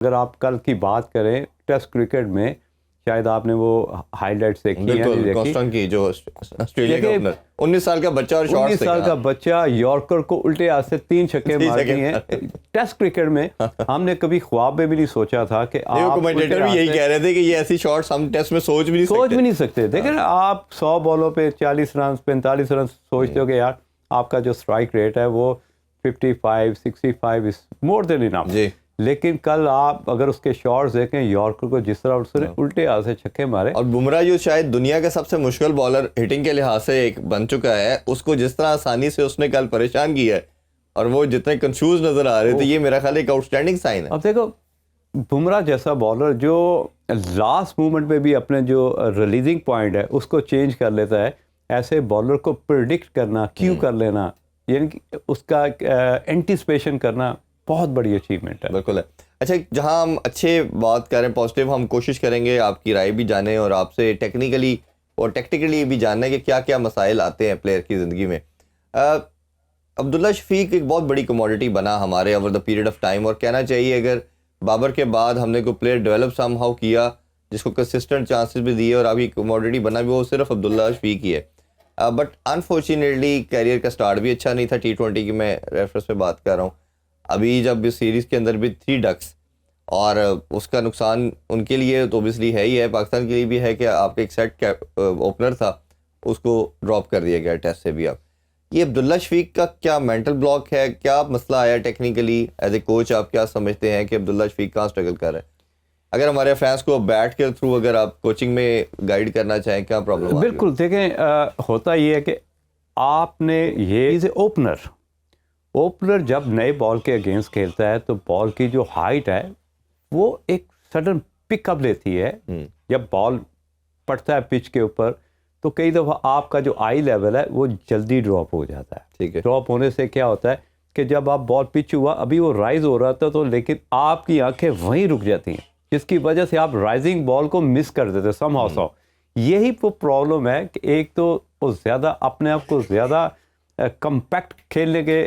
अगर आप कल की बात करें टेस्ट क्रिकेट में, शायद आपने वो हाइलाइट्स देखी है नहीं देखी, कॉस्टन की जो ऑस्ट्रेलिया का ओपनर 19 साल का बच्चा और 19 साल का बच्चा यॉर्कर को उल्टे हाथ से 3 छक्के मार दिए हैं टेस्ट क्रिकेट में। हमने कभी ख्वाब में भी नहीं सोचा था कि आप, कमेंटेटर भी यही कह रहे थे कि ये ऐसी शॉट्स हम टेस्ट में सोच भी नहीं सकते। देखिए आप 100 बॉलों पे 40 रन 45 रन सोचते हो कि यार आपका जो स्ट्राइक रेट है वो 55 65 इज मोर देन इनफ, लेकिन कल आप अगर उसके शॉट्स देखें यॉर्कर को जिस तरह उसने उल्टे हाथ से छक्के मारे, और बुमराह जो शायद दुनिया का सबसे मुश्किल बॉलर हिटिंग के लिहाज से एक बन चुका है, उसको जिस तरह आसानी से उसने कल परेशान किया है और वो जितने कंफ्यूज नजर आ रहे थे, ये मेरा ख्याल एक आउटस्टैंडिंग साइन है। अब देखो बुमराह जैसा बॉलर जो लास्ट मोमेंट में भी अपने जो रिलीजिंग पॉइंट है उसको चेंज कर लेता है, ऐसे बॉलर को प्रिडिक्ट करना, क्यू कर लेना, यानी कि उसका एंटिसिपेशन करना बहुत बड़ी अचीवमेंट है। बिल्कुल है। अच्छा, जहां हम अच्छे बात करें पॉजिटिव, हम कोशिश करेंगे आपकी राय भी जाने और आपसे टेक्निकली और टेक्टिकली भी जानने कि क्या क्या मसाइल आते हैं प्लेयर की ज़िंदगी में। अब्दुल्ला शफीक एक बहुत बड़ी कमोडिटी बना हमारे over the period of time, और कहना चाहिए अगर बाबर के बाद हमने कोई प्लेयर डेवलप समहाउ किया जिसको कंसिस्टेंट चांसेस भी दिए और अभी कमोडिटी बना भी, वो सिर्फ अब्दुल्ला शफीक ही है। बट अनफॉर्चुनेटली कैरियर का स्टार्ट भी अच्छा नहीं था। T20 की मैं रेफरेंस पे बात कर रहा हूँ। अभी जब इस सीरीज़ के अंदर भी 3 डक्स, और उसका नुकसान उनके लिए तो ओबियसली है ही है, पाकिस्तान के लिए भी है कि आपका एक सेट ओपनर था उसको ड्रॉप कर दिया गया टेस्ट से भी। अब ये अब्दुल्ला शफीक का क्या मेंटल ब्लॉक है, क्या मसला आया टेक्निकली? एज ए कोच आप क्या समझते हैं कि अब्दुल्ला शफीक कहाँ स्ट्रगल कर रहा है? अगर हमारे फैंस को बैट के थ्रू अगर आप कोचिंग में गाइड करना चाहें, क्या प्रॉब्लम है? बिल्कुल, देखें होता ये है कि आपने ये इज ओपनर जब नए बॉल के अगेंस्ट खेलता है तो बॉल की जो हाइट है वो एक सडन पिकअप लेती है। जब बॉल पड़ता है पिच के ऊपर तो कई दफ़ा आपका जो आई लेवल है वो जल्दी ड्रॉप हो जाता है। ठीक है। ड्रॉप होने से क्या होता है कि जब आप बॉल पिच हुआ, अभी वो राइज हो रहा था तो, लेकिन आपकी आंखें वहीं रुक जाती हैं, जिसकी वजह से आप राइजिंग बॉल को मिस कर देते समहाउ। यही वो प्रॉब्लम है कि एक तो वो ज़्यादा अपने आप को ज़्यादा कम्पैक्ट खेलने के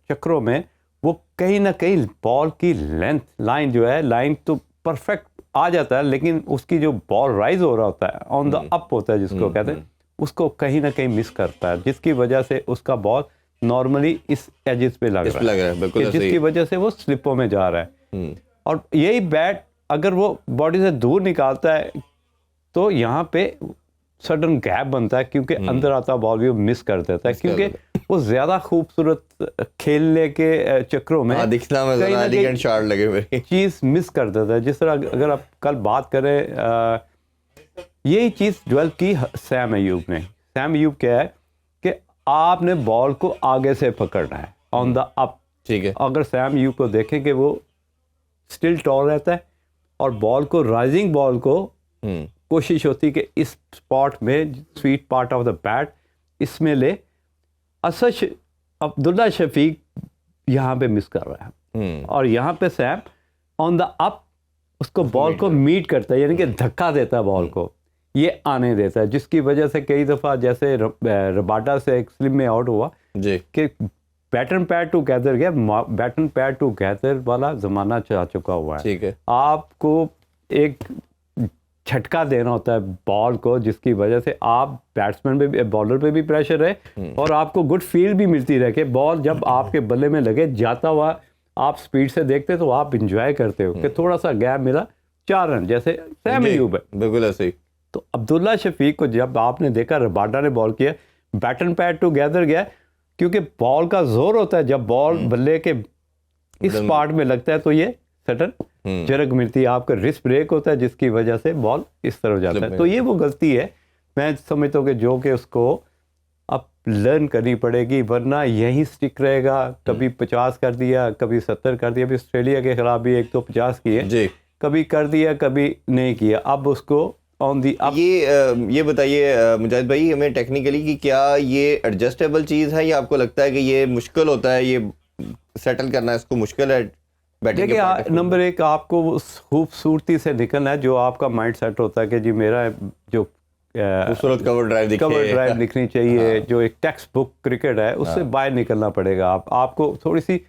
चक्करों में वो कहीं ना कहीं बॉल की लेंथ लाइन जो है, लाइन तो परफेक्ट आ जाता है, लेकिन उसकी जो बॉल राइज हो रहा होता है, ऑन द अप होता है जिसको कहते हैं, उसको कहीं ना कहीं मिस करता है, जिसकी वजह से उसका बॉल नॉर्मली इस एजेस पे लग रहा है बिल्कुल, जिसकी वजह से वो स्लिपों में जा रहा है। और यही बैट अगर वो बॉडी से दूर निकालता है तो यहाँ पे सडन गैप बनता है, क्योंकि अंदर आता बॉल भी वो मिस कर देता है, क्योंकि वो ज़्यादा खूबसूरत खेलने के चक्रों में दिखना में एलिगेंट शॉट लगे हुए चीज़ मिस कर देता है। जिस तरह अगर आप कल बात करें, यही चीज़ डेवलप की सैम अयूब ने। सैम अयूब क्या है कि आपने बॉल को आगे से पकड़ना है, ऑन द अप। ठीक है। अगर सैम अयूब को देखें कि वो स्टिल टॉल रहता है और बॉल को, राइजिंग बॉल को कोशिश होती कि इस स्पॉट में, sweet part of the bat, इसमें ले। असच अब्दुल्ला शफीक यहाँ पे मिस कर रहा है और यहाँ पे सैम ऑन द अप उसको बॉल को मीट करता है, यानी कि धक्का देता है बॉल को, ये आने देता है, जिसकी वजह से कई दफ़ा जैसे रबाडा से एक स्लिप में आउट हुआ कि बैटन पैड टू गैदर गया, बैटन पैड टू गैदर वाला ज़माना जा चुका हुआ है। ठीक है। आपको एक झटका देना होता है बॉल को, जिसकी वजह से आप बैट्समैन पे भी, बॉलर पे भी प्रेशर रहे और आपको गुड फील भी मिलती रहे कि बॉल जब आपके बल्ले में लगे जाता हुआ आप स्पीड से देखते तो आप इंजॉय करते हो कि थोड़ा सा गैप मिला, 4 रन, जैसे सैम अयूब है। बिल्कुल ऐसे ही। तो अब्दुल्ला शफीक को जब आपने देखा रबाडा ने बॉल किया, बैटन पैड टू गैदर गया, क्योंकि बॉल का जोर होता है जब बॉल बल्ले के इस पार्ट में लगता है तो ये सडन झरक मिलती है, आपका रिस्ट ब्रेक होता है, जिसकी वजह से बॉल इस तरफ जाता है। तो ये वो गलती है, मैं समझता हूँ कि जो कि उसको अब लर्न करनी पड़ेगी, वरना यही स्टिक रहेगा। कभी 50 कर दिया, कभी 70 कर दिया, अभी ऑस्ट्रेलिया के खिलाफ भी एक तो 50 किए, कभी कर दिया कभी नहीं किया, अब उसको ऑन दी अब। ये बताइए मुजाहिद भाई हमें टेक्निकली कि क्या ये एडजस्टेबल चीज़ है या आपको लगता है कि ये मुश्किल होता है, ये सेटल करना इसको मुश्किल है? देखिए नंबर एक, आपको उस खूबसूरती से निकलना है जो आपका माइंड सेट होता है कि जी मेरा जो खूबसूरत कवर ड्राइव लिखनी चाहिए, जो एक टेक्स्ट बुक क्रिकेट है उससे बाहर निकलना पड़ेगा। आपको थोड़ी सी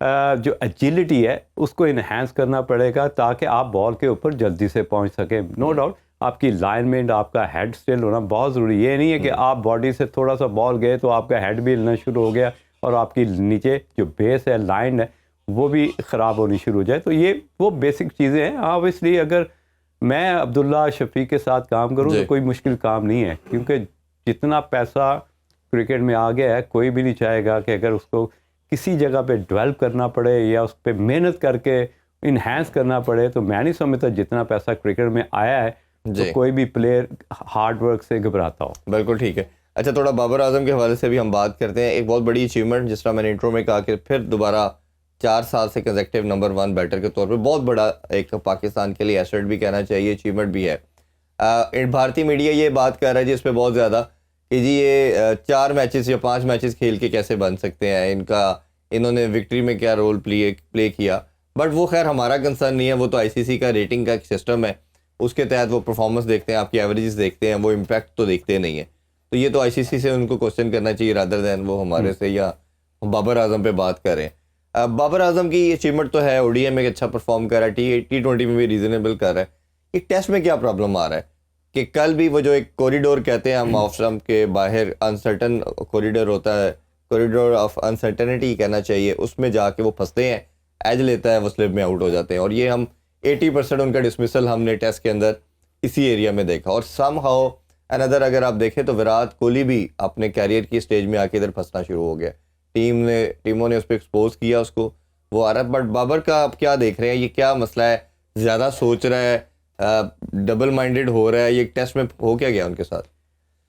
जो एजिलिटी है उसको इन्हेंस करना पड़ेगा ताकि आप बॉल के ऊपर जल्दी से पहुंच सकें। नो डाउट आपकी लाइनमेंट, आपका हेड स्टिल होना बहुत ज़रूरी। ये नहीं है कि आप बॉडी से थोड़ा सा बॉल गए तो आपका हेड भी हिलना शुरू हो गया और आपकी नीचे जो बेस है, लाइन है, वो भी ख़राब होनी शुरू हो जाए। तो ये वो बेसिक चीज़ें हैं। ऑब्वियसली अगर मैं अब्दुल्ला शफीक के साथ काम करूँ तो कोई मुश्किल काम नहीं है, क्योंकि जितना पैसा क्रिकेट में आ गया है, कोई भी नहीं चाहेगा कि अगर उसको किसी जगह पे डेवलप करना पड़े या उस पर मेहनत करके इन्हेंस करना पड़े। तो मैं नहीं समझता जितना पैसा क्रिकेट में आया है तो कोई भी प्लेयर हार्ड वर्क से घबराता हो। बिल्कुल ठीक है। अच्छा, थोड़ा बाबर आजम के हवाले से भी हम बात करते हैं। एक बहुत बड़ी अचीवमेंट, जिस तरह मैंने इंट्रो में कहा कि फिर दोबारा 4 साल से कंसेक्टिव नंबर 1 बैटर के तौर पे बहुत बड़ा एक पाकिस्तान के लिए एसेट भी कहना चाहिए, अचीवमेंट भी है। भारतीय मीडिया ये बात कर रहा है जी इस पर बहुत ज़्यादा कि जी ये 4 मैचेस या 5 मैचेस खेल के कैसे बन सकते हैं, इन्होंने विक्ट्री में क्या रोल प्ले किया। बट वो खैर हमारा कंसर्न नहीं है, वो तो आईसीसी का रेटिंग का एक सिस्टम है, उसके तहत वो परफॉर्मेंस देखते हैं, आपकी एवरेजेस देखते हैं, वो इम्पैक्ट तो देखते नहीं है। तो ये तो आईसीसी से उनको क्वेश्चन करना चाहिए रादर दैन वो हमारे से या बाबर आजम पे बात करें। बाबर आजम की अचीवमेंट तो है, ओडीआई में अच्छा परफॉर्म कर रहा है, टी20 में भी रीजनेबल कर रहा है। एक टेस्ट में क्या प्रॉब्लम आ रहा है कि कल भी वो जो एक कॉरिडोर कहते हैं हम ऑफ स्टंप के बाहर अनसर्टन कॉरिडोर होता है, कॉरिडोर ऑफ अनसर्टनिटी कहना चाहिए, उसमें जाके वो फंसते हैं, एज लेता है, वो स्लिप में आउट हो जाते हैं। और ये हम 80% उनका डिसमिसल हमने टेस्ट के अंदर इसी एरिया में देखा। और सम हाउ अनदर अगर आप देखें तो विराट कोहली भी अपने कैरियर की स्टेज में आके इधर फंसना शुरू हो गया। टीमों ने उस पर एक्सपोज किया उसको, वो आ रहा है। बट बाबर का आप क्या देख रहे हैं, ये क्या मसला है, ज़्यादा सोच रहा है, डबल माइंडेड हो रहा है, ये टेस्ट में हो क्या गया उनके साथ?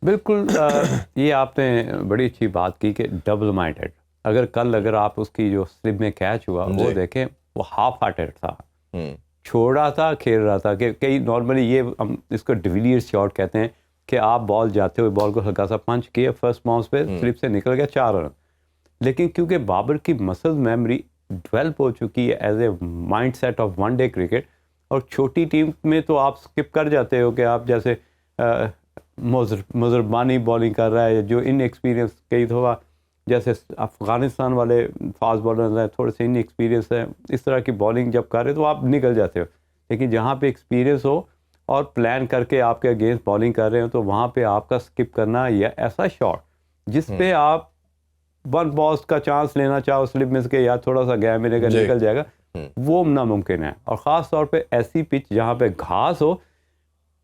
बिल्कुल ये आपने बड़ी अच्छी बात की कि डबल माइंडेड। अगर आप उसकी जो स्लिप में कैच हुआ वो देखें, वो हाफ हार्टेड था, छोड़ा था, खेल रहा था। कि कई नॉर्मली ये हम इसको डिविलियर्स शॉट कहते हैं कि आप बॉल जाते हुए बॉल को हल्का सा पंच किया, फर्स्ट बाउंस पे स्लिप से निकल गया, 4 रन। लेकिन क्योंकि बाबर की मसल मेमोरी डेवलप हो चुकी है as a mindset of one day cricket, और छोटी टीम में तो आप स्किप कर जाते हो कि आप जैसे मुजरबानी बॉलिंग कर रहा है, जो इन एक्सपीरियंस कई दफ़ा जैसे अफ़गानिस्तान वाले फास्ट बॉलर हैं, थोड़े से इन एक्सपीरियंस है, इस तरह की बॉलिंग जब कर रहे तो आप निकल जाते हो। लेकिन जहाँ पे एक्सपीरियंस हो और प्लान करके आपके अगेंस्ट बॉलिंग कर रहे हो तो वहाँ पे आपका स्किप करना या ऐसा शॉट जिस पे आप 1 बॉल का चांस लेना चाहो स्लिप में से या थोड़ा सा गैप मिलेगा निकल जाएगा, वो नामुमकिन है। और ख़ास तौर पे ऐसी पिच जहाँ पे घास हो,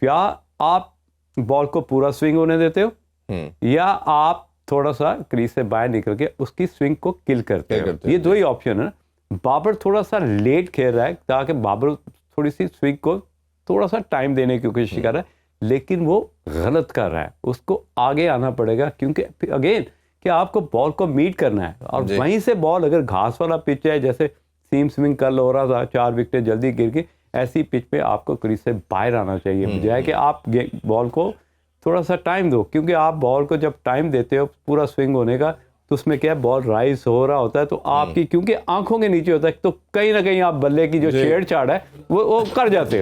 क्या आप बॉल को पूरा स्विंग होने देते हो या आप थोड़ा सा क्रीज से बाहर निकल के उसकी स्विंग को किल करते हो। ये 2 ही ऑप्शन है। बाबर थोड़ा सा लेट खेल रहा है ताकि बाबर थोड़ी सी स्विंग को थोड़ा सा टाइम देने की कोशिश कर रहा है, लेकिन वो गलत कर रहा है। उसको आगे आना पड़ेगा, क्योंकि अगेन कि आपको बॉल को मीट करना है और वहीं से बॉल, अगर घास वाला पिच है जैसे सीम स्विंग कल हो रहा था, 4 विकेट जल्दी गिर गई, ऐसी पिच पे आपको क्रीज से बाहर आना चाहिए, बजाय कि आप बॉल को थोड़ा सा टाइम दो। क्योंकि आप बॉल को जब टाइम देते हो पूरा स्विंग होने का, तो उसमें क्या है, बॉल राइज हो रहा होता है, तो आपकी क्योंकि आंखों के नीचे होता है, तो कहीं ना कहीं आप बल्ले की जो छेड़छाड़ है वो कर जाते हो।